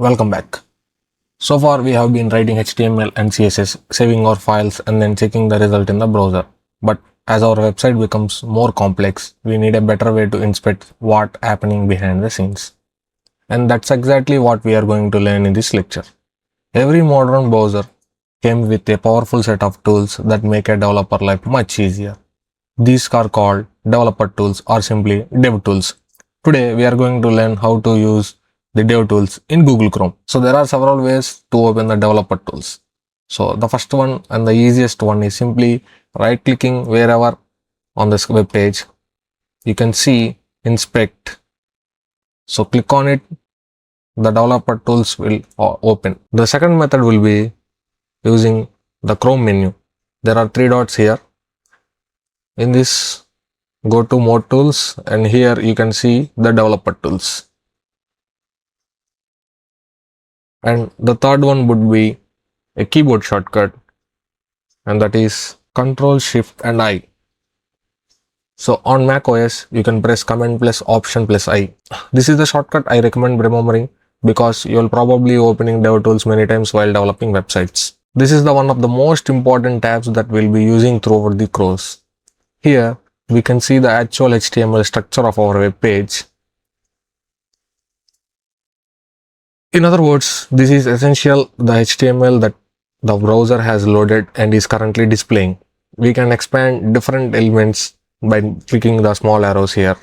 Welcome back. So far we have been writing HTML and CSS, saving our files and then checking the result in the browser. But as our website becomes more complex, we need a better way to inspect what's happening behind the scenes. And that's exactly what we are going to learn in this lecture. Every modern browser came with a powerful set of tools that make a developer life much easier. These are called developer tools or simply dev tools. Today we are going to learn how to use the dev tools in Google Chrome. So there are several ways to open the developer tools. So the first one and the easiest one is simply right clicking wherever on this web page. You can see inspect. So click on it. The developer tools will open. The second method will be using the Chrome menu. There are three dots here. In this, go to more tools and here you can see the developer tools. And the third one would be a keyboard shortcut, and that is Ctrl Shift and I. So on Mac OS, you can press Command plus Option plus I. This is the shortcut I recommend remembering because you'll probably opening DevTools many times while developing websites. This is the one of the most important tabs that we'll be using throughout the course. Here, we can see the actual HTML structure of our web page. In other words, this is essential the HTML that the browser has loaded and is currently displaying. We can expand different elements by clicking the small arrows here.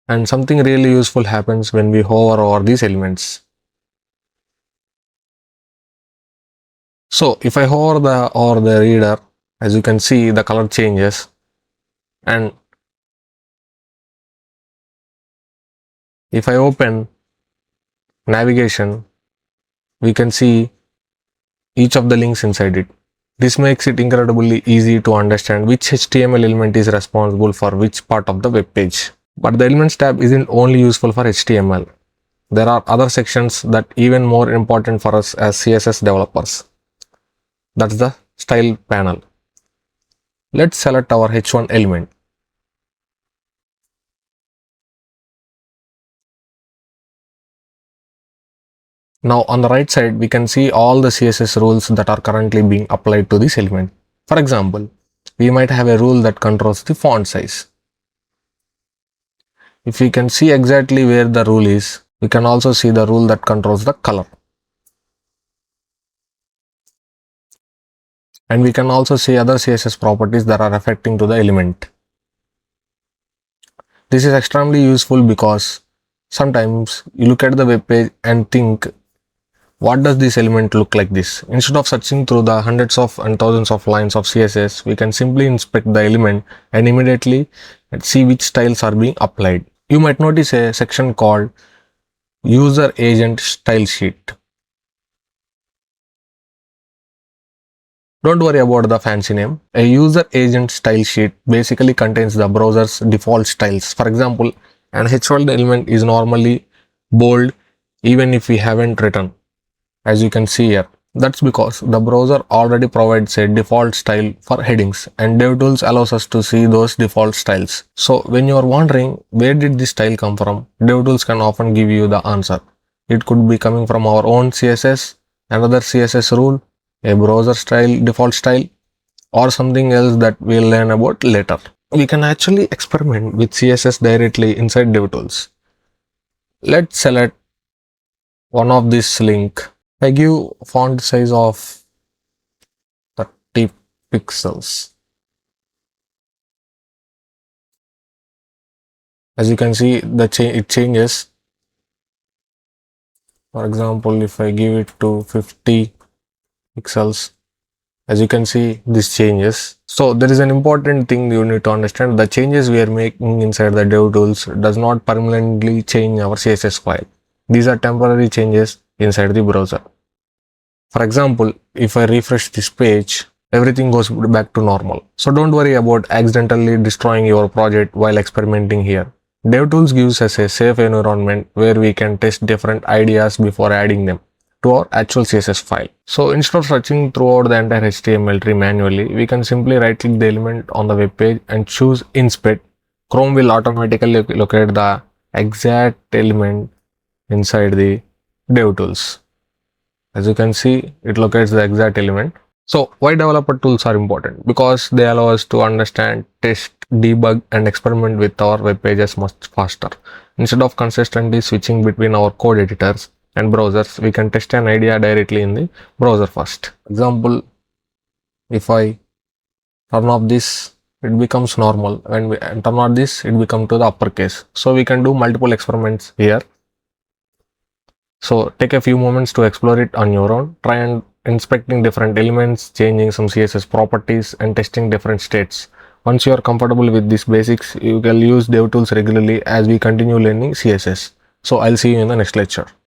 And something really useful happens when we hover over these elements. So if I hover over the reader, as you can see, the color changes, and if I open navigation, we can see each of the links inside it. This makes it incredibly easy to understand which HTML element is responsible for which part of the web page. But the Elements tab isn't only useful for HTML. There are other sections that are even more important for us as CSS developers. That's the Style panel. Let's select our H1 element. Now on the right side, we can see all the CSS rules that are currently being applied to this element. For example, we might have a rule that controls the font size. If we can see exactly where the rule is, we can also see the rule that controls the color. And we can also see other CSS properties that are affecting to the element. This is extremely useful because sometimes you look at the web page and think, what does this element look like this? Instead of searching through the hundreds of and thousands of lines of CSS, we can simply inspect the element and immediately see which styles are being applied. You might notice a section called User Agent Style Sheet. Don't worry about the fancy name. A user agent style sheet basically contains the browser's default styles. For example, an H1 element is normally bold even if we haven't written, as you can see here. That's because the browser already provides a default style for headings, and DevTools allows us to see those default styles. So when you are wondering where did this style come from, DevTools can often give you the answer. It could be coming from our own CSS, another CSS rule, a browser style, default style, or something else that we'll learn about later. We can actually experiment with CSS directly inside DevTools. Let's select one of this link. I give font size of 30 pixels. As you can see, it changes. For example, if I give it to 50 pixels, as you can see, this changes. So there is an important thing you need to understand. The changes we are making inside the DevTools does not permanently change our CSS file. These are temporary changes inside the browser. For example, if I refresh this page, everything goes back to normal. So don't worry about accidentally destroying your project while experimenting here. DevTools gives us a safe environment where we can test different ideas before adding them to our actual CSS file. So instead of searching throughout the entire HTML tree manually, we can simply right click the element on the web page and choose Inspect. Chrome will automatically locate the exact element inside the DevTools. As you can see, it locates the exact element. So why developer tools are important? Because they allow us to understand, test, debug and experiment with our web pages much faster. Instead of consistently switching between our code editors and browsers, we can test an idea directly in the browser first. Example, if I turn off this, it becomes normal. When we turn on this, it becomes to the uppercase. So we can do multiple experiments here. So take a few moments to explore it on your own. Try and inspecting different elements, changing some CSS properties and testing different states. Once you are comfortable with these basics, you can use DevTools regularly as we continue learning CSS. So I'll see you in the next lecture.